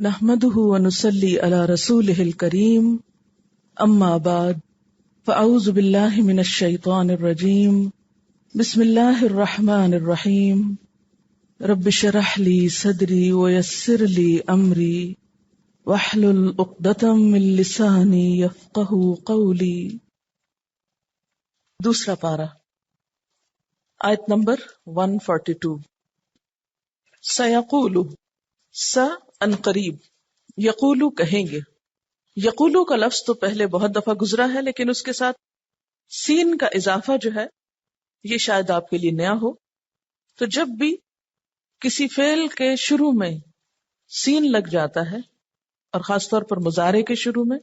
نحمده ونصلي على رسوله الكريم اما بعد فاعوذ بالله من الشيطان الرجيم بسم الله الرحمن الرحيم رب اشرح لي صدري ويسر لي امري واحلل عقدة من لساني يفقهوا قولي. دوسرا پارہ، آیت نمبر 142. سیقول ان قریب، یقولو کہیں گے. یقولو کا لفظ تو پہلے بہت دفعہ گزرا ہے، لیکن اس کے ساتھ سین کا اضافہ جو ہے یہ شاید آپ کے لیے نیا ہو. تو جب بھی کسی فعل کے شروع میں سین لگ جاتا ہے، اور خاص طور پر مضارع کے شروع میں،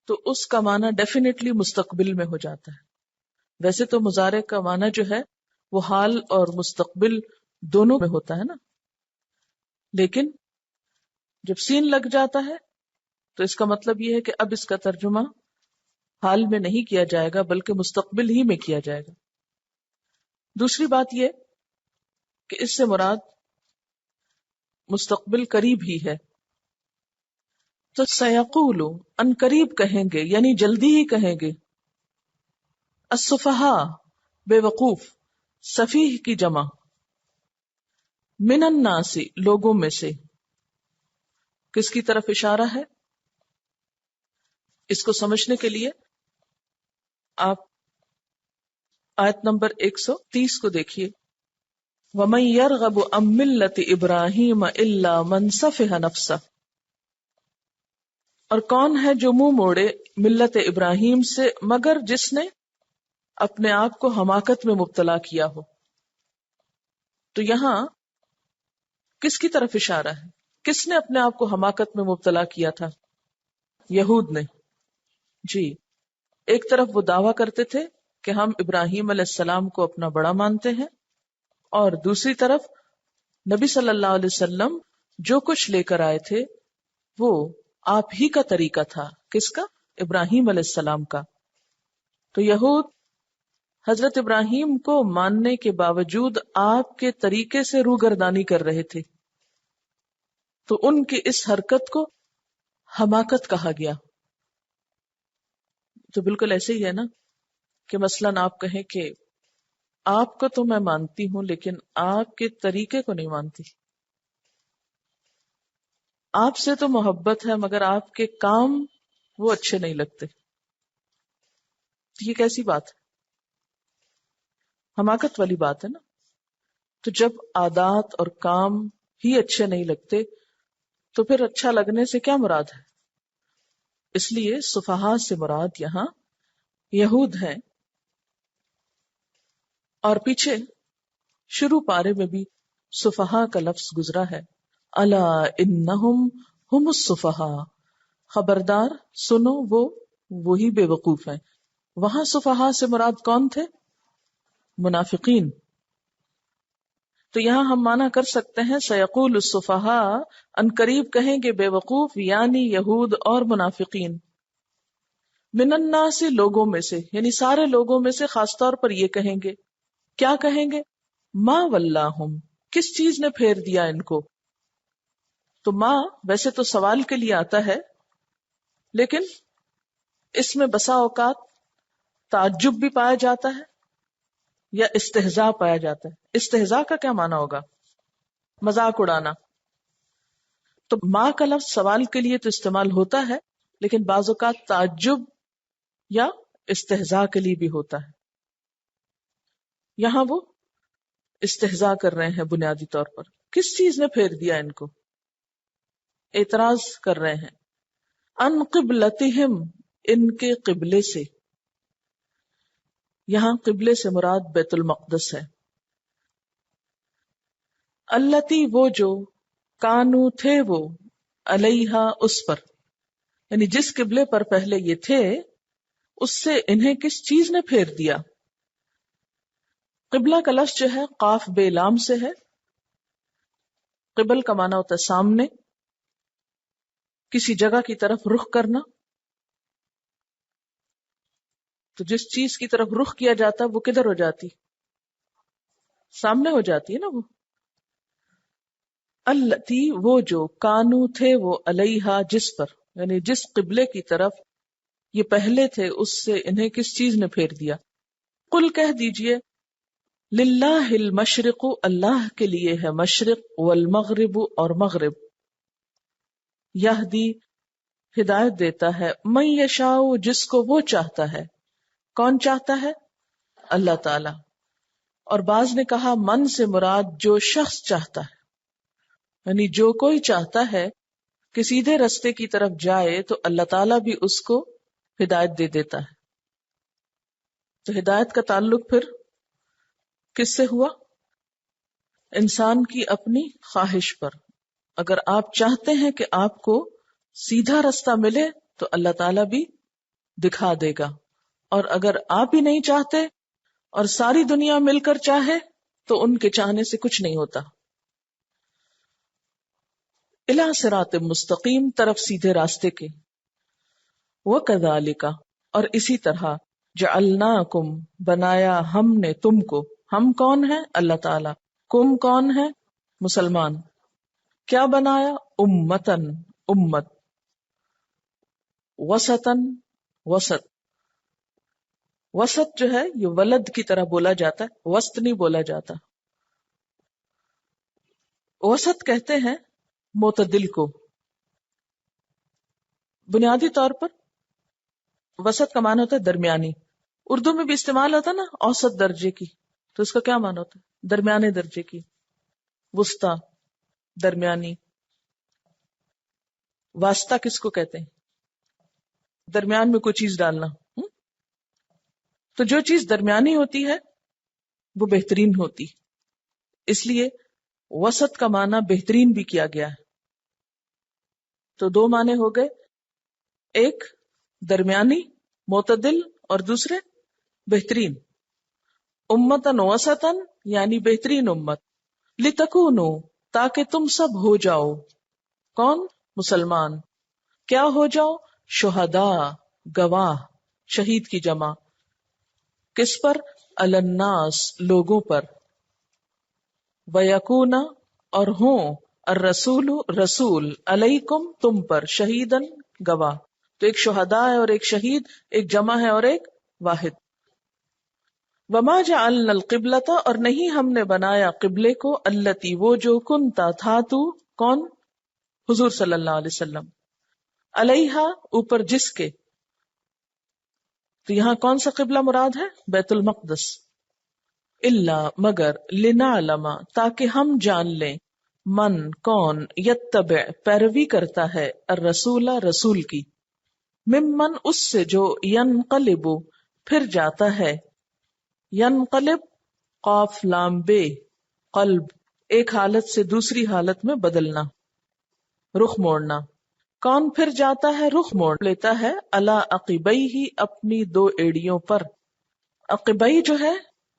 تو اس کا معنی ڈیفینیٹلی مستقبل میں ہو جاتا ہے. ویسے تو مضارع کا معنی جو ہے وہ حال اور مستقبل دونوں میں ہوتا ہے نا، لیکن جب سین لگ جاتا ہے تو اس کا مطلب یہ ہے کہ اب اس کا ترجمہ حال میں نہیں کیا جائے گا بلکہ مستقبل ہی میں کیا جائے گا. دوسری بات یہ کہ اس سے مراد مستقبل قریب ہی ہے. تو سیقول ان قریب کہیں گے، یعنی جلدی ہی کہیں گے. السفہاء بے وقوف، سفیہ کی جمع، من الناس لوگوں میں سے. کس کی طرف اشارہ ہے؟ اس کو سمجھنے کے لیے آپ آیت نمبر 130 کو دیکھیے. وَمَن يَرْغَبُ عَن مِّلَّةِ إِبْرَاهِيمَ إِلَّا مَن سَفِهَ نَفْسَهُ، اور کون ہے جو منہ موڑے ملت ابراہیم سے مگر جس نے اپنے آپ کو حماقت میں مبتلا کیا ہو. تو یہاں کس کی طرف اشارہ ہے؟ کس نے اپنے آپ کو حماقت میں مبتلا کیا تھا؟ یہود نے. جی، ایک طرف وہ دعویٰ کرتے تھے کہ ہم ابراہیم علیہ السلام کو اپنا بڑا مانتے ہیں، اور دوسری طرف نبی صلی اللہ علیہ وسلم جو کچھ لے کر آئے تھے وہ آپ ہی کا طریقہ تھا. کس کا؟ ابراہیم علیہ السلام کا. تو یہود حضرت ابراہیم کو ماننے کے باوجود آپ کے طریقے سے روگردانی کر رہے تھے، تو ان کی اس حرکت کو حماقت کہا گیا. تو بالکل ایسے ہی ہے نا کہ مثلاً آپ کہیں کہ آپ کو تو میں مانتی ہوں لیکن آپ کے طریقے کو نہیں مانتی. آپ سے تو محبت ہے مگر آپ کے کام وہ اچھے نہیں لگتے. یہ کیسی بات ہے؟ حماقت والی بات ہے نا. تو جب عادات اور کام ہی اچھے نہیں لگتے تو پھر اچھا لگنے سے کیا مراد ہے؟ اس لیے سفہاء سے مراد یہاں یہود ہیں. اور پیچھے شروع پارے میں بھی سفہاء کا لفظ گزرا ہے. الا انہم ہم السفہاء، خبردار سنو وہ وہی بے وقوف ہیں. وہاں سفہاء سے مراد کون تھے؟ منافقین. تو یہاں ہم معنی کر سکتے ہیں سیقول السفہاء، ان قریب کہیں گے بے وقوف، یعنی یہود اور منافقین. من الناس، لوگوں میں سے، یعنی سارے لوگوں میں سے خاص طور پر یہ کہیں گے. کیا کہیں گے؟ ما ولاہم، کس چیز نے پھیر دیا ان کو. تو ما ویسے تو سوال کے لیے آتا ہے، لیکن اس میں بسا اوقات تعجب بھی پایا جاتا ہے یا استہزاء پایا جاتا ہے. استہزاء کا کیا معنی ہوگا؟ مذاق اڑانا. تو ما کا لفظ سوال کے لیے تو استعمال ہوتا ہے، لیکن بعض اوقات تعجب یا استہزاء کے لیے بھی ہوتا ہے. یہاں وہ استہزاء کر رہے ہیں بنیادی طور پر. کس چیز نے پھیر دیا ان کو؟ اعتراض کر رہے ہیں. ان قبلتہم، ان کے قبلے سے. یہاں قبلے سے مراد بیت المقدس ہے. التی، وہ جو، کانو تھے وہ، علیہا اس پر، یعنی جس قبلے پر پہلے یہ تھے اس سے انہیں کس چیز نے پھیر دیا. قبلہ کا لفظ جو ہے قاف بے لام سے ہے. قبل کا معنی ہوتا ہے سامنے، کسی جگہ کی طرف رخ کرنا. تو جس چیز کی طرف رخ کیا جاتا ہے وہ کدھر ہو جاتی؟ سامنے ہو جاتی ہے نا وہ. التی وہ جو کانو تھے وہ علیہا جس پر، یعنی جس قبلے کی طرف یہ پہلے تھے اس سے انہیں کس چیز نے پھیر دیا. قل کہہ دیجئے للہ المشرق اللہ کے لیے ہے مشرق، والمغرب اور مغرب، یہدی ہدایت دیتا ہے، من یشاء جس کو وہ چاہتا ہے. کون چاہتا ہے؟ اللہ تعالی. اور بعض نے کہا من سے مراد جو شخص چاہتا ہے، یعنی جو کوئی چاہتا ہے کہ سیدھے رستے کی طرف جائے تو اللہ تعالیٰ بھی اس کو ہدایت دے دیتا ہے. تو ہدایت کا تعلق پھر کس سے ہوا؟ انسان کی اپنی خواہش پر. اگر آپ چاہتے ہیں کہ آپ کو سیدھا رستہ ملے تو اللہ تعالیٰ بھی دکھا دے گا، اور اگر آپ ہی نہیں چاہتے اور ساری دنیا مل کر چاہے تو ان کے چاہنے سے کچھ نہیں ہوتا. الی صراط مستقیم، طرف سیدھے راستے کے. وَكَذَلِكَ اور اسی طرح جعلناکم بنایا ہم نے تم کو. ہم کون ہیں؟ اللہ تعالی. کم کون ہے؟ مسلمان. کیا بنایا؟ امتن امت، وسطن وسط. وسط جو ہے یہ ولد کی طرح بولا جاتا ہے، وسط نہیں بولا جاتا. وسط کہتے ہیں معتدل کو. بنیادی طور پر وسط کا معنی ہوتا ہے درمیانی. اردو میں بھی استعمال ہوتا ہے نا اوسط درجے کی، تو اس کا کیا معنی ہوتا ہے؟ درمیانے درجے کی، وسطی، درمیانی. واسطہ کس کو کہتے ہیں؟ درمیان میں کوئی چیز ڈالنا. تو جو چیز درمیانی ہوتی ہے وہ بہترین ہوتی، اس لیے وسط کا معنی بہترین بھی کیا گیا ہے. تو دو معنی ہو گئے، ایک درمیانی معتدل اور دوسرے بہترین. امتن وسطن یعنی بہترین امت. لتکونو تاکہ تم سب ہو جاؤ. کون؟ مسلمان. کیا ہو جاؤ؟ شہداء گواہ، شہید کی جمع. کس پر؟ علی الناس لوگوں پر. ویکون اور ہوں الرسول رسول علیکم تم پر شہیدن گواہ. تو ایک شہداء ہے اور ایک شہید، ایک جمع ہے اور ایک واحد. وما جعلنا القبلۃ اور نہیں ہم نے بنایا قبلے کو، التی وہ جو کنتا تھا تو، کون؟ حضور صلی اللہ علیہ وسلم. علیہا اوپر جس کے. تو یہاں کون سا قبلہ مراد ہے؟ بیت المقدس. الا مگر، لنعلم تاکہ ہم جان لیں، من کون، یتبع پیروی کرتا ہے، الرسول رسول کی، ممن اس سے جو، ینقلب پھر جاتا ہے. ینقلب قاف لام بے، قلب ایک حالت سے دوسری حالت میں بدلنا، رخ موڑنا. کون پھر جاتا ہے؟ رخ موڑ لیتا ہے، علی عقبیہ اپنی دو ایڑیوں پر. عقبی جو ہے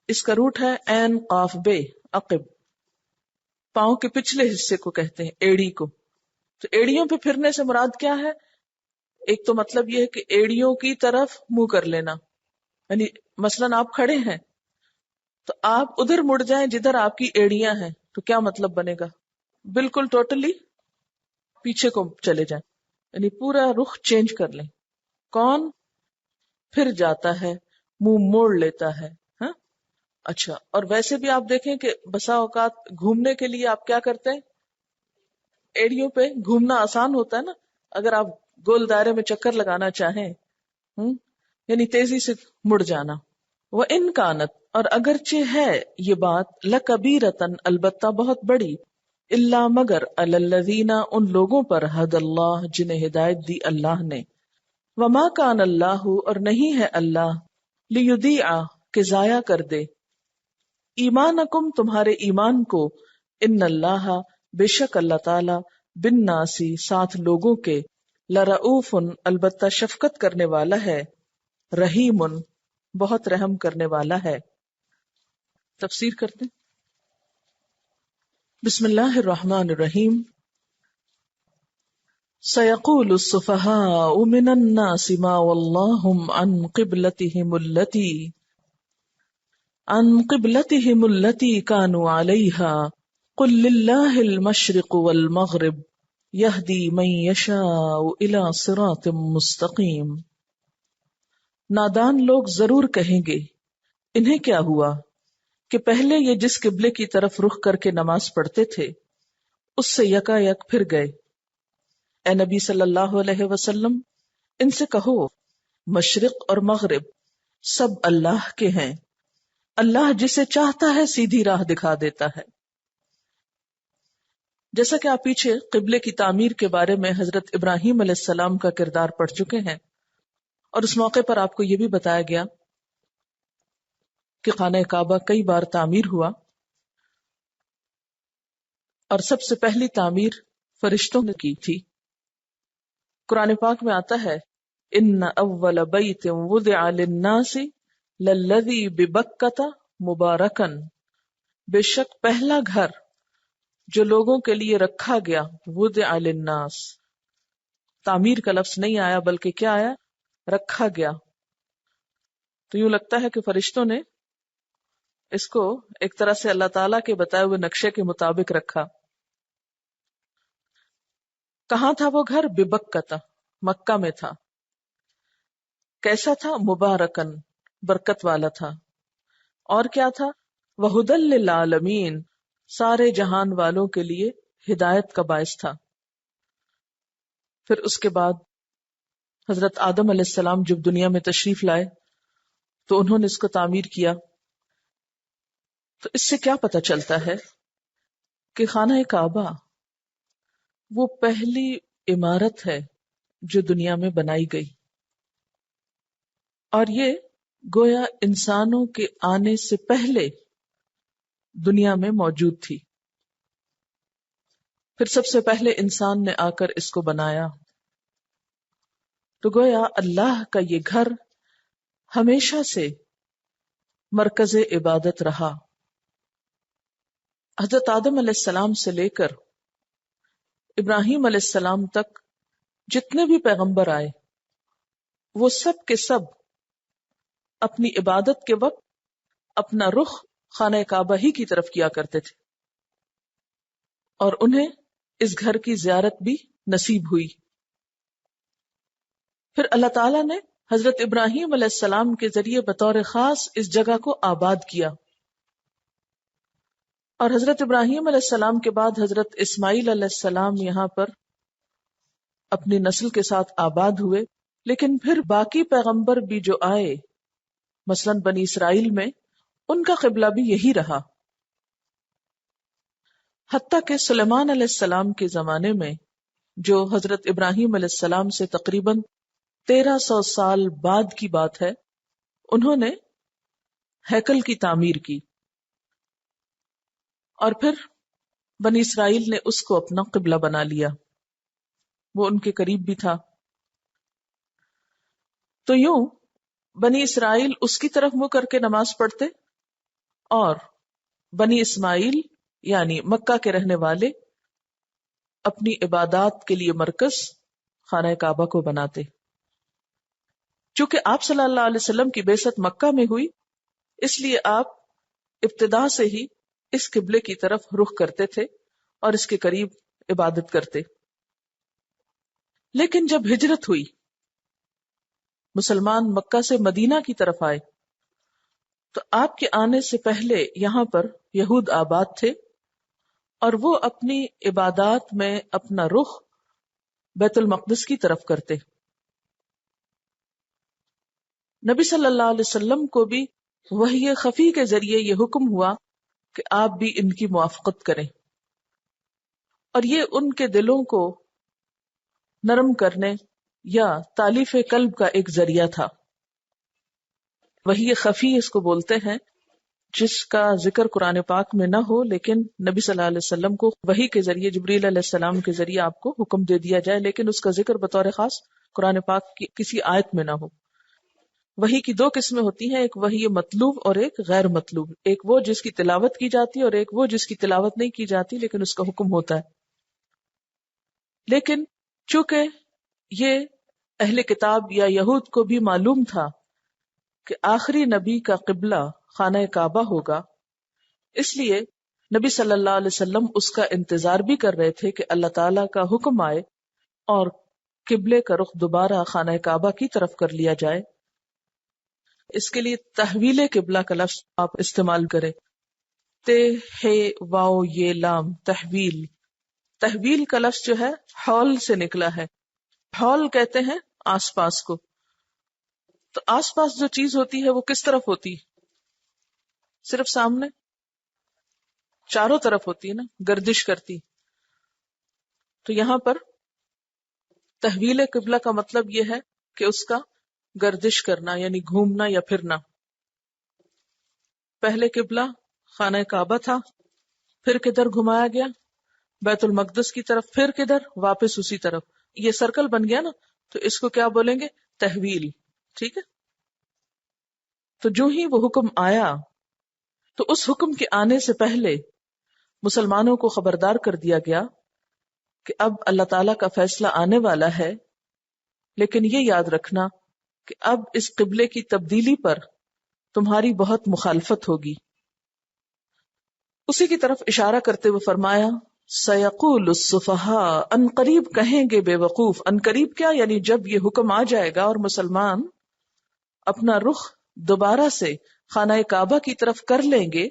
اس کا روٹ ہے عین قاف بے، عقب. پاؤں کے پچھلے حصے کو کہتے ہیں ایڑی کو. تو ایڑیوں پہ پھرنے سے مراد کیا ہے؟ ایک تو مطلب یہ ہے کہ ایڑیوں کی طرف منہ کر لینا، یعنی مثلاً آپ کھڑے ہیں تو آپ ادھر مڑ جائیں جدھر آپ کی ایڑیاں ہیں. تو کیا مطلب بنے گا؟ بالکل ٹوٹلی پیچھے کو چلے جائیں، یعنی پورا رخ چینج کر لیں. کون پھر جاتا ہے، منہ موڑ لیتا ہے. ہاں اچھا. اور ویسے بھی آپ دیکھیں کہ بسا اوقات گھومنے کے لیے آپ کیا کرتے ہیں؟ ایڑیوں پہ گھومنا آسان ہوتا ہے نا. اگر آپ گول دائرے میں چکر لگانا چاہیں، یعنی تیزی سے مڑ جانا. وہ انکانت اور اگرچہ ہے یہ بات، لکبیرتن البتہ بہت بڑی، الا مگر علی الذین ان لوگوں پر، ہد اللہ جنہیں ہدایت دی اللہ نے. وما کان اللہ اور نہیں ہے اللہ، لیضیع کہ ضائع کر دے، ایمانکم تمہارے ایمان کو، ان اللہ بے شک اللہ تعالی، بالناسی ساتھ لوگوں کے، لرؤوف البتہ شفقت کرنے والا ہے، رحیم بہت رحم کرنے والا ہے. تفسیر کرتے ہیں. بسم اللہ الرحمن الرحیم. سيقول السفهاء من الناس ما ولاهم عن قبلتهم التي كانوا عليها قل للہ المشرق والمغرب یہدی من یشاء الی صراط مستقیم. نادان لوگ ضرور کہیں گے انہیں کیا ہوا کہ پہلے یہ جس قبلے کی طرف رخ کر کے نماز پڑھتے تھے اس سے یکا یک پھر گئے. اے نبی صلی اللہ علیہ وسلم ان سے کہو مشرق اور مغرب سب اللہ کے ہیں، اللہ جسے چاہتا ہے سیدھی راہ دکھا دیتا ہے. جیسا کہ آپ پیچھے قبلے کی تعمیر کے بارے میں حضرت ابراہیم علیہ السلام کا کردار پڑھ چکے ہیں، اور اس موقع پر آپ کو یہ بھی بتایا گیا کہ خانہ کعبہ کئی بار تعمیر ہوا، اور سب سے پہلی تعمیر فرشتوں نے کی تھی. قرآن پاک میں آتا ہے ان اول بیت وضع للناس للذی ببکۃ مبارکا، بے شک پہلا گھر جو لوگوں کے لیے رکھا گیا، وضع للناس، تعمیر کا لفظ نہیں آیا بلکہ کیا آیا، رکھا گیا. تو یوں لگتا ہے کہ فرشتوں نے اس کو ایک طرح سے اللہ تعالیٰ کے بتائے ہوئے نقشے کے مطابق رکھا. کہاں تھا وہ گھر؟ ببکۃ، مکہ میں تھا. کیسا تھا؟ مبارکن، برکت والا تھا. اور کیا تھا؟ وہدی للعالمین، سارے جہان والوں کے لیے ہدایت کا باعث تھا. پھر اس کے بعد حضرت آدم علیہ السلام جب دنیا میں تشریف لائے تو انہوں نے اس کو تعمیر کیا. تو اس سے کیا پتہ چلتا ہے کہ خانہ کعبہ وہ پہلی عمارت ہے جو دنیا میں بنائی گئی، اور یہ گویا انسانوں کے آنے سے پہلے دنیا میں موجود تھی. پھر سب سے پہلے انسان نے آ کر اس کو بنایا. تو گویا اللہ کا یہ گھر ہمیشہ سے مرکز عبادت رہا. حضرت آدم علیہ السلام سے لے کر ابراہیم علیہ السلام تک جتنے بھی پیغمبر آئے وہ سب کے سب اپنی عبادت کے وقت اپنا رخ خانہ کعبہ ہی کی طرف کیا کرتے تھے، اور انہیں اس گھر کی زیارت بھی نصیب ہوئی. پھر اللہ تعالیٰ نے حضرت ابراہیم علیہ السلام کے ذریعے بطور خاص اس جگہ کو آباد کیا، اور حضرت ابراہیم علیہ السلام کے بعد حضرت اسماعیل علیہ السلام یہاں پر اپنی نسل کے ساتھ آباد ہوئے. لیکن پھر باقی پیغمبر بھی جو آئے، مثلا بنی اسرائیل میں، ان کا قبلہ بھی یہی رہا. حتیٰ کہ سلیمان علیہ السلام کے زمانے میں، جو حضرت ابراہیم علیہ السلام سے تقریباً 1300 سال بعد کی بات ہے، انہوں نے ہیکل کی تعمیر کی، اور پھر بنی اسرائیل نے اس کو اپنا قبلہ بنا لیا، وہ ان کے قریب بھی تھا. تو یوں بنی اسرائیل اس کی طرف منہ کر کے نماز پڑھتے، اور بنی اسماعیل یعنی مکہ کے رہنے والے اپنی عبادات کے لیے مرکز خانہ کعبہ کو بناتے. چونکہ آپ صلی اللہ علیہ وسلم کی بعثت مکہ میں ہوئی، اس لیے آپ ابتدا سے ہی اس قبلے کی طرف رخ کرتے تھے اور اس کے قریب عبادت کرتے. لیکن جب ہجرت ہوئی، مسلمان مکہ سے مدینہ کی طرف آئے، تو آپ کے آنے سے پہلے یہاں پر یہود آباد تھے، اور وہ اپنی عبادات میں اپنا رخ بیت المقدس کی طرف کرتے. نبی صلی اللہ علیہ وسلم کو بھی وحی خفی کے ذریعے یہ حکم ہوا کہ آپ بھی ان کی موافقت کریں، اور یہ ان کے دلوں کو نرم کرنے یا تالیف قلب کا ایک ذریعہ تھا. وحی خفی اس کو بولتے ہیں، جس کا ذکر قرآن پاک میں نہ ہو لیکن نبی صلی اللہ علیہ وسلم کو وحی کے ذریعے، جبریل علیہ السلام کے ذریعے آپ کو حکم دے دیا جائے، لیکن اس کا ذکر بطور خاص قرآن پاک کی کسی آیت میں نہ ہو. وحی کی 2 قسمیں ہوتی ہیں، ایک وحی مطلوب اور ایک غیر مطلوب. ایک وہ جس کی تلاوت کی جاتی ہے، اور ایک وہ جس کی تلاوت نہیں کی جاتی لیکن اس کا حکم ہوتا ہے. لیکن چونکہ یہ اہل کتاب یا یہود کو بھی معلوم تھا کہ آخری نبی کا قبلہ خانہ کعبہ ہوگا، اس لیے نبی صلی اللہ علیہ وسلم اس کا انتظار بھی کر رہے تھے کہ اللہ تعالیٰ کا حکم آئے اور قبلے کا رخ دوبارہ خانہ کعبہ کی طرف کر لیا جائے. اس کے لیے تحویل قبلہ کا لفظ آپ استعمال کریں. تے ہے واو یہ لام تحویل. تحویل کا لفظ جو ہے حول سے نکلا ہے. حول کہتے ہیں آس پاس کو. تو آس پاس جو چیز ہوتی ہے وہ کس طرف ہوتی؟ صرف سامنے؟ چاروں طرف ہوتی ہے نا، گردش کرتی. تو یہاں پر تحویل قبلہ کا مطلب یہ ہے کہ اس کا گردش کرنا، یعنی گھومنا یا پھرنا. پہلے قبلہ خانہ کعبہ تھا، پھر کدھر گھمایا گیا؟ بیت المقدس کی طرف، پھر کدھر؟ واپس اسی طرف. یہ سرکل بن گیا نا، تو اس کو کیا بولیں گے؟ تحویل. ٹھیک ہے. تو جو ہی وہ حکم آیا تو اس حکم کے آنے سے پہلے مسلمانوں کو خبردار کر دیا گیا کہ اب اللہ تعالیٰ کا فیصلہ آنے والا ہے، لیکن یہ یاد رکھنا کہ اب اس قبلے کی تبدیلی پر تمہاری بہت مخالفت ہوگی. اسی کی طرف اشارہ کرتے ہوئے فرمایا سَيَقُولُ السُّفَهَاءُ، ان قریب کہیں گے بے وقوف. ان قریب کیا؟ یعنی جب یہ حکم آ جائے گا اور مسلمان اپنا رخ دوبارہ سے خانہ کعبہ کی طرف کر لیں گے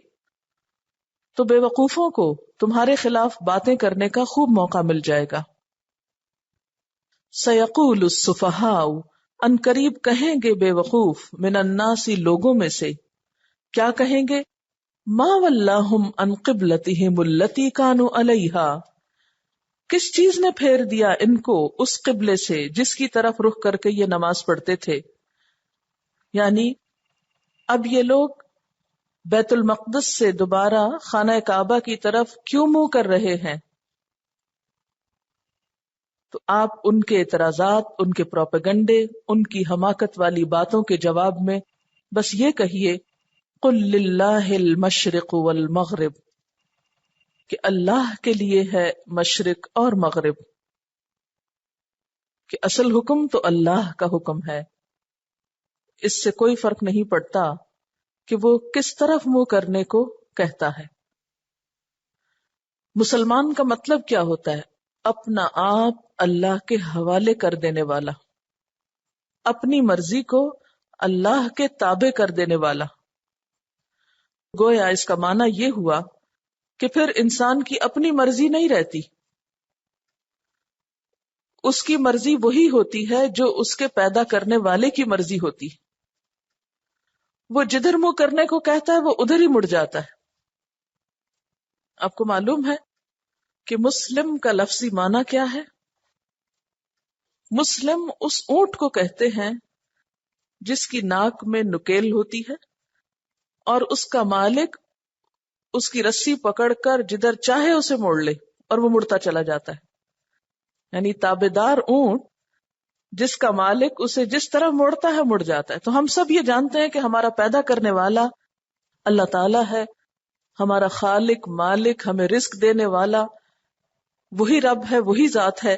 تو بے وقوفوں کو تمہارے خلاف باتیں کرنے کا خوب موقع مل جائے گا. سَيَقُولُ السُّفَهَاءُ، ان قریب کہیں گے بے وقوف، من الناس، لوگوں میں سے. کیا کہیں گے؟ ما ولاہم عن قبلتہم التی کانوا علیہا، کس چیز نے پھیر دیا ان کو اس قبلے سے جس کی طرف رخ کر کے یہ نماز پڑھتے تھے. یعنی اب یہ لوگ بیت المقدس سے دوبارہ خانہ کعبہ کی طرف کیوں منہ کر رہے ہیں؟ تو آپ ان کے اعتراضات، ان کے پروپیگنڈے، ان کی حماقت والی باتوں کے جواب میں بس یہ کہیے قل للہ المشرق والمغرب، کہ اللہ کے لیے ہے مشرق اور مغرب، کہ اصل حکم تو اللہ کا حکم ہے. اس سے کوئی فرق نہیں پڑتا کہ وہ کس طرف منہ کرنے کو کہتا ہے. مسلمان کا مطلب کیا ہوتا ہے؟ اپنا آپ اللہ کے حوالے کر دینے والا، اپنی مرضی کو اللہ کے تابع کر دینے والا. گویا اس کا معنی یہ ہوا کہ پھر انسان کی اپنی مرضی نہیں رہتی، اس کی مرضی وہی ہوتی ہے جو اس کے پیدا کرنے والے کی مرضی ہوتی. وہ جدھر منہ کرنے کو کہتا ہے وہ ادھر ہی مڑ جاتا ہے. آپ کو معلوم ہے کہ مسلم کا لفظی معنی کیا ہے؟ مسلم اس اونٹ کو کہتے ہیں جس کی ناک میں نکیل ہوتی ہے اور اس کا مالک اس کی رسی پکڑ کر جدھر چاہے اسے موڑ لے اور وہ مڑتا چلا جاتا ہے. یعنی تابعدار اونٹ جس کا مالک اسے جس طرح موڑتا ہے مڑ جاتا ہے. تو ہم سب یہ جانتے ہیں کہ ہمارا پیدا کرنے والا اللہ تعالیٰ ہے، ہمارا خالق، مالک، ہمیں رزق دینے والا وہی رب ہے، وہی ذات ہے.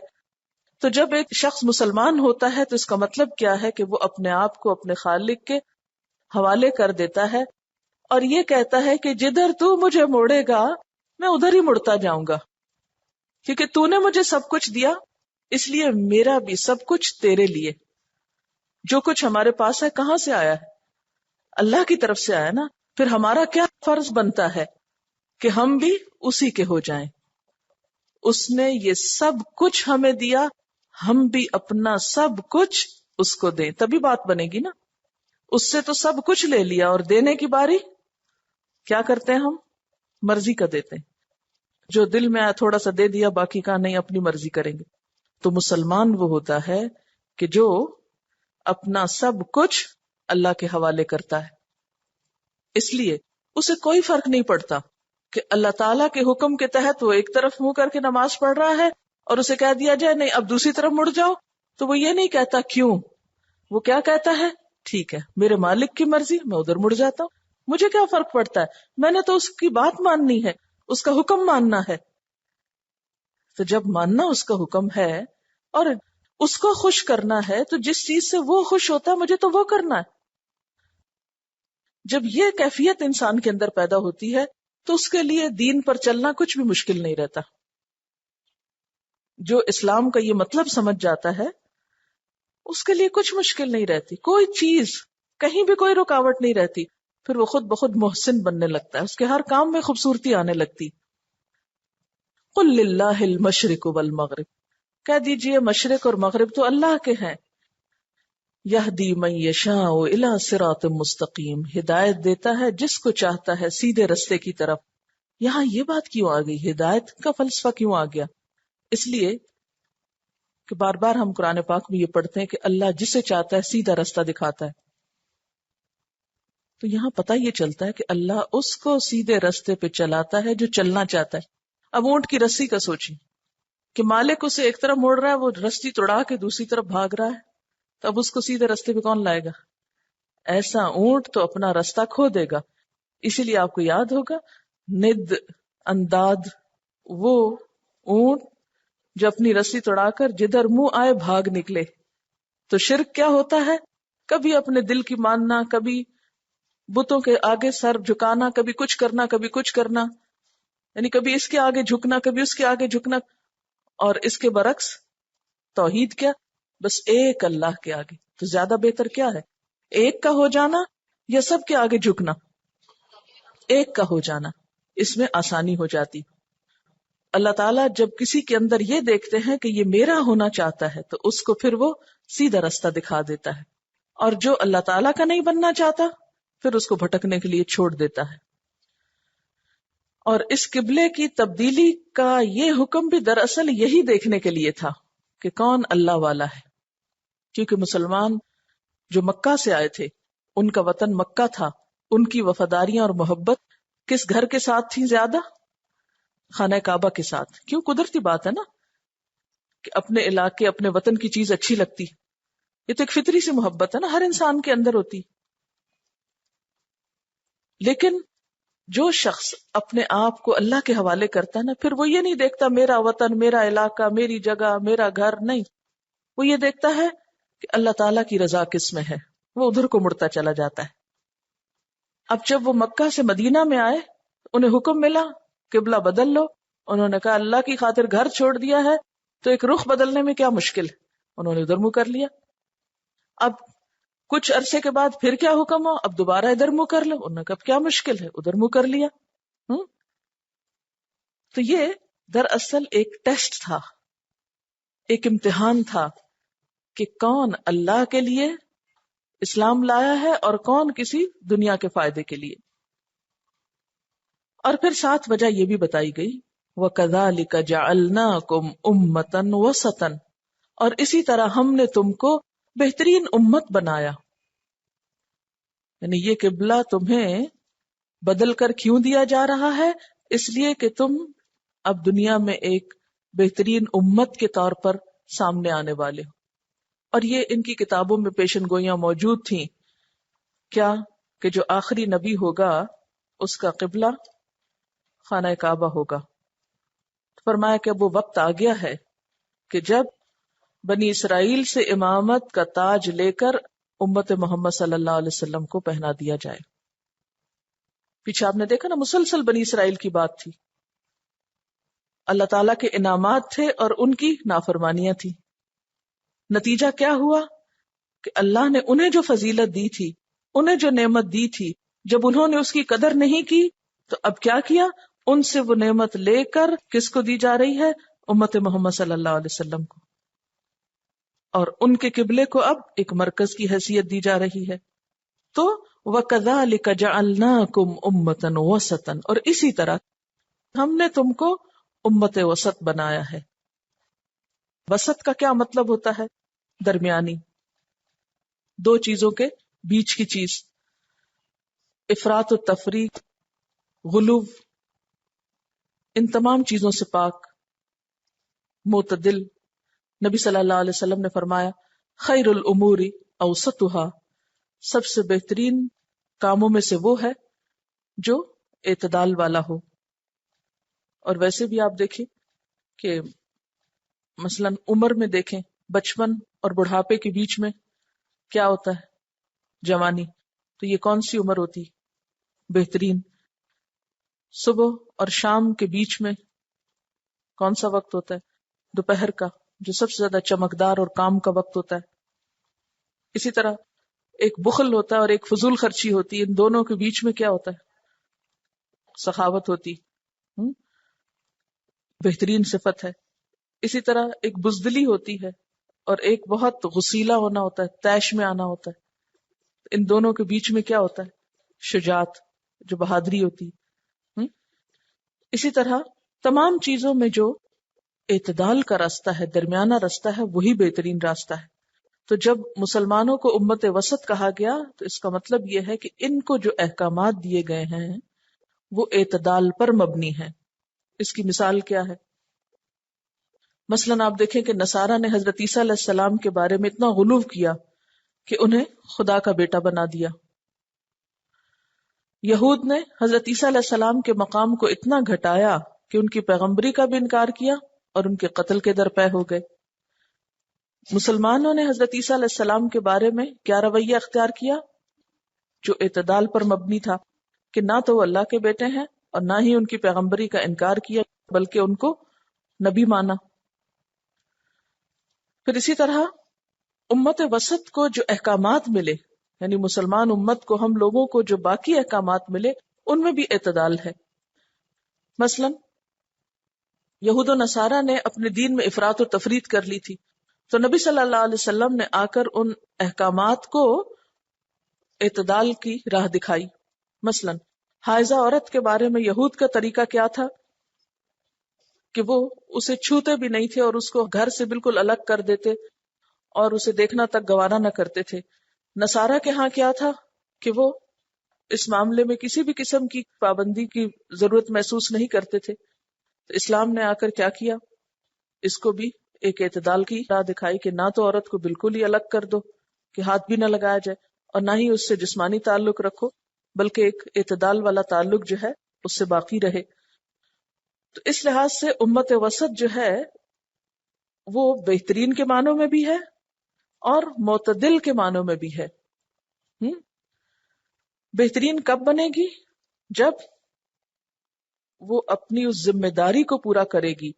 تو جب ایک شخص مسلمان ہوتا ہے تو اس کا مطلب کیا ہے کہ وہ اپنے آپ کو اپنے خالق کے حوالے کر دیتا ہے اور یہ کہتا ہے کہ جدھر تو مجھے موڑے گا میں ادھر ہی مڑتا جاؤں گا، کیونکہ تو نے مجھے سب کچھ دیا، اس لیے میرا بھی سب کچھ تیرے لیے. جو کچھ ہمارے پاس ہے کہاں سے آیا ہے؟ اللہ کی طرف سے آیا نا. پھر ہمارا کیا فرض بنتا ہے کہ ہم بھی اسی کے ہو جائیں. اس نے یہ سب کچھ ہمیں دیا، ہم بھی اپنا سب کچھ اس کو دیں، تبھی بات بنے گی نا. اس سے تو سب کچھ لے لیا اور دینے کی باری کیا کرتے ہیں ہم؟ مرضی کا دیتے ہیں. جو دل میں آیا تھوڑا سا دے دیا، باقی کا نہیں، اپنی مرضی کریں گے. تو مسلمان وہ ہوتا ہے کہ جو اپنا سب کچھ اللہ کے حوالے کرتا ہے. اس لیے اسے کوئی فرق نہیں پڑتا کہ اللہ تعالیٰ کے حکم کے تحت وہ ایک طرف منہ کر کے نماز پڑھ رہا ہے اور اسے کہہ دیا جائے نہیں اب دوسری طرف مڑ جاؤ، تو وہ یہ نہیں کہتا کیوں. وہ کیا کہتا ہے؟ ٹھیک ہے، میرے مالک کی مرضی، میں ادھر مڑ جاتا ہوں، مجھے کیا فرق پڑتا ہے، میں نے تو اس کی بات ماننی ہے، اس کا حکم ماننا ہے. تو جب ماننا اس کا حکم ہے اور اس کو خوش کرنا ہے تو جس چیز سے وہ خوش ہوتا ہے مجھے تو وہ کرنا ہے. جب یہ کیفیت انسان کے اندر پیدا ہوتی ہے تو اس کے لیے دین پر چلنا کچھ بھی مشکل نہیں رہتا. جو اسلام کا یہ مطلب سمجھ جاتا ہے اس کے لیے کچھ مشکل نہیں رہتی، کوئی چیز کہیں بھی کوئی رکاوٹ نہیں رہتی. پھر وہ خود بخود محسن بننے لگتا ہے، اس کے ہر کام میں خوبصورتی آنے لگتی. قل للہ المشرق والمغرب، کہہ دیجئے مشرق اور مغرب تو اللہ کے ہیں. یہدی من یشاء الی صراط مستقیم، ہدایت دیتا ہے جس کو چاہتا ہے سیدھے رستے کی طرف. یہاں یہ بات کیوں آ گئی؟ ہدایت کا فلسفہ کیوں آ گیا؟ اس لیے کہ بار بار ہم قرآن پاک میں یہ پڑھتے ہیں کہ اللہ جسے چاہتا ہے سیدھا رستہ دکھاتا ہے. تو یہاں پتہ یہ چلتا ہے کہ اللہ اس کو سیدھے رستے پہ چلاتا ہے جو چلنا چاہتا ہے. اب اونٹ کی رسی کا سوچیں کہ مالک اسے ایک طرف موڑ رہا ہے، وہ رسی توڑا کے دوسری طرف بھاگ رہا ہے، تو اب اس کو سیدھے رستے پہ کون لائے گا؟ ایسا اونٹ تو اپنا رستہ کھو دے گا. اسی لیے آپ کو یاد ہوگا ند انداد، وہ اونٹ جو اپنی رسی توڑا کر جدھر منہ آئے بھاگ نکلے. تو شرک کیا ہوتا ہے؟ کبھی اپنے دل کی ماننا، کبھی بتوں کے آگے سر جھکانا، کبھی کچھ کرنا کبھی کچھ کرنا، یعنی کبھی اس کے آگے جھکنا کبھی اس کے آگے جھکنا. اور اس کے برعکس توحید کیا؟ بس ایک اللہ کے آگے. تو زیادہ بہتر کیا ہے، ایک کا ہو جانا یا سب کے آگے جھکنا؟ ایک کا ہو جانا، اس میں آسانی ہو جاتی. اللہ تعالیٰ جب کسی کے اندر یہ دیکھتے ہیں کہ یہ میرا ہونا چاہتا ہے تو اس کو پھر وہ سیدھا رستہ دکھا دیتا ہے، اور جو اللہ تعالیٰ کا نہیں بننا چاہتا پھر اس کو بھٹکنے کے لیے چھوڑ دیتا ہے. اور اس قبلے کی تبدیلی کا یہ حکم بھی دراصل یہی دیکھنے کے لیے تھا کہ کون اللہ والا ہے. کیونکہ مسلمان جو مکہ سے آئے تھے، ان کا وطن مکہ تھا، ان کی وفاداریاں اور محبت کس گھر کے ساتھ تھی زیادہ؟ خانہ کعبہ کے ساتھ. کیوں؟ قدرتی بات ہے نا کہ اپنے علاقے اپنے وطن کی چیز اچھی لگتی. یہ تو ایک فطری سی محبت ہے نا، ہر انسان کے اندر ہوتی. لیکن جو شخص اپنے آپ کو اللہ کے حوالے کرتا ہے نا، پھر وہ یہ نہیں دیکھتا میرا وطن، میرا علاقہ، میری جگہ، میرا گھر، نہیں. وہ یہ دیکھتا ہے کہ اللہ تعالیٰ کی رضا کس میں ہے، وہ ادھر کو مڑتا چلا جاتا ہے. اب جب وہ مکہ سے مدینہ میں آئے، انہیں حکم ملا قبلہ بدل لو. انہوں نے کہا اللہ کی خاطر گھر چھوڑ دیا ہے تو ایک رخ بدلنے میں کیا مشکل ہے. انہوں نے ادھر منہ کر لیا. اب کچھ عرصے کے بعد پھر کیا حکم ہو، اب دوبارہ ادھر منہ کر لو. انہوں نے کہا کیا مشکل ہے، ادھر منہ کر لیا. تو یہ دراصل ایک ٹیسٹ تھا، ایک امتحان تھا کہ کون اللہ کے لیے اسلام لایا ہے اور کون کسی دنیا کے فائدے کے لیے. اور پھر ساتھ وجہ یہ بھی بتائی گئی وَكَذَلِكَ جَعَلْنَاكُمْ أُمَّةً وَسَطًا، اور اسی طرح ہم نے تم کو بہترین امت بنایا. یعنی یہ قبلہ تمہیں بدل کر کیوں دیا جا رہا ہے؟ اس لیے کہ تم اب دنیا میں ایک بہترین امت کے طور پر سامنے آنے والے ہو. اور یہ ان کی کتابوں میں پیشن گوئیاں موجود تھیں کیا کہ جو آخری نبی ہوگا اس کا قبلہ خانہ کعبہ ہوگا. فرمایا کہ اب وہ وقت آ گیا ہے کہ جب بنی اسرائیل سے امامت کا تاج لے کر امت محمد صلی اللہ علیہ وسلم کو پہنا دیا جائے. پیچھے آپ نے دیکھا نا، مسلسل بنی اسرائیل کی بات تھی. اللہ تعالیٰ کے انعامات تھے اور ان کی نافرمانیاں تھی. نتیجہ کیا ہوا کہ اللہ نے انہیں جو فضیلت دی تھی، انہیں جو نعمت دی تھی، جب انہوں نے اس کی قدر نہیں کی تو اب کیا کیا؟ ان سے وہ نعمت لے کر کس کو دی جا رہی ہے؟ امت محمد صلی اللہ علیہ وسلم کو. اور ان کے قبلے کو اب ایک مرکز کی حیثیت دی جا رہی ہے. تو وَكَذَلِكَ جَعَلْنَاكُمْ أُمَّةً وَسَطًا، اور اسی طرح ہم نے تم کو امت وسط بنایا ہے. وسط کا کیا مطلب ہوتا ہے؟ درمیانی، دو چیزوں کے بیچ کی چیز. افراط و تفریق، غلو، ان تمام چیزوں سے پاک، معتدل. نبی صلی اللہ علیہ وسلم نے فرمایا خیر الامور اوسطها، سب سے بہترین کاموں میں سے وہ ہے جو اعتدال والا ہو. اور ویسے بھی آپ دیکھیں کہ مثلا عمر میں دیکھیں، بچپن اور بڑھاپے کے بیچ میں کیا ہوتا ہے؟ جوانی. تو یہ کون سی عمر ہوتی؟ بہترین. صبح اور شام کے بیچ میں کون سا وقت ہوتا ہے؟ دوپہر کا، جو سب سے زیادہ چمکدار اور کام کا وقت ہوتا ہے. اسی طرح ایک بخل ہوتا ہے اور ایک فضول خرچی ہوتی ہے، ان دونوں کے بیچ میں کیا ہوتا ہے؟ سخاوت ہوتی. بہترین صفت ہے. اسی طرح ایک بزدلی ہوتی ہے اور ایک بہت غسیلا ہونا ہوتا ہے، طیش میں آنا ہوتا ہے. ان دونوں کے بیچ میں کیا ہوتا ہے؟ شجاعت، جو بہادری ہوتی. اسی طرح تمام چیزوں میں جو اعتدال کا راستہ ہے، درمیانہ راستہ ہے، وہی بہترین راستہ ہے. تو جب مسلمانوں کو امت وسط کہا گیا تو اس کا مطلب یہ ہے کہ ان کو جو احکامات دیے گئے ہیں وہ اعتدال پر مبنی ہیں. اس کی مثال کیا ہے؟ مثلاً آپ دیکھیں کہ نصارہ نے حضرت عیسیٰ علیہ السلام کے بارے میں اتنا غلو کیا کہ انہیں خدا کا بیٹا بنا دیا. یہود نے حضرت عیسیٰ علیہ السلام کے مقام کو اتنا گھٹایا کہ ان کی پیغمبری کا بھی انکار کیا اور ان کے قتل کے درپے ہو گئے. مسلمانوں نے حضرت عیسیٰ علیہ السلام کے بارے میں کیا رویہ اختیار کیا؟ جو اعتدال پر مبنی تھا، کہ نہ تو وہ اللہ کے بیٹے ہیں اور نہ ہی ان کی پیغمبری کا انکار کیا، بلکہ ان کو نبی مانا. پھر اسی طرح امت وسط کو جو احکامات ملے، یعنی مسلمان امت کو، ہم لوگوں کو جو باقی احکامات ملے، ان میں بھی اعتدال ہے. مثلا یہود و نصارہ نے اپنے دین میں افراط و تفریط کر لی تھی، تو نبی صلی اللہ علیہ وسلم نے آ کر ان احکامات کو اعتدال کی راہ دکھائی. مثلا حائضہ عورت کے بارے میں یہود کا طریقہ کیا تھا کہ وہ اسے چھوتے بھی نہیں تھے اور اس کو گھر سے بالکل الگ کر دیتے اور اسے دیکھنا تک گوارا نہ کرتے تھے. نصارہ کے ہاں کیا تھا کہ وہ اس معاملے میں کسی بھی قسم کی پابندی کی ضرورت محسوس نہیں کرتے تھے. تو اسلام نے آ کر کیا کیا؟ اس کو بھی ایک اعتدال کی راہ دکھائی کہ نہ تو عورت کو بالکل ہی الگ کر دو کہ ہاتھ بھی نہ لگایا جائے، اور نہ ہی اس سے جسمانی تعلق رکھو، بلکہ ایک اعتدال والا تعلق جو ہے اس سے باقی رہے. تو اس لحاظ سے امت وسط جو ہے وہ بہترین کے معنوں میں بھی ہے اور معتدل کے معنوں میں بھی ہے. بہترین کب بنے گی؟ جب وہ اپنی اس ذمہ داری کو پورا کرے گی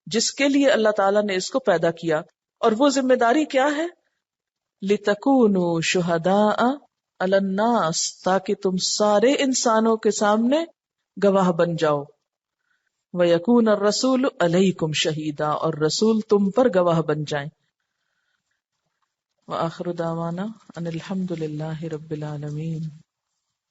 جس کے لیے اللہ تعالیٰ نے اس کو پیدا کیا. اور وہ ذمہ داری کیا ہے؟ لِتَكُونُوا شُهَدَاءَ عَلَى النَّاسِ، تاکہ تم سارے انسانوں کے سامنے گواہ بن جاؤ. وَيَكُونَ الرَّسُولُ عَلَيْكُمْ شَهِيدًا، اور رسول تم پر گواہ بن جائیں. وآخر دعوانا ان الحمد للہ رب العالمین.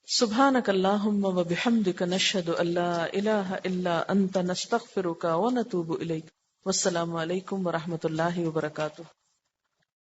سبحانک اللہم وبحمدک نشہد ان لا الہ الا انت نستغفرک ونتوب الیک. والسلام علیکم ورحمۃ اللہ وبرکاتہ.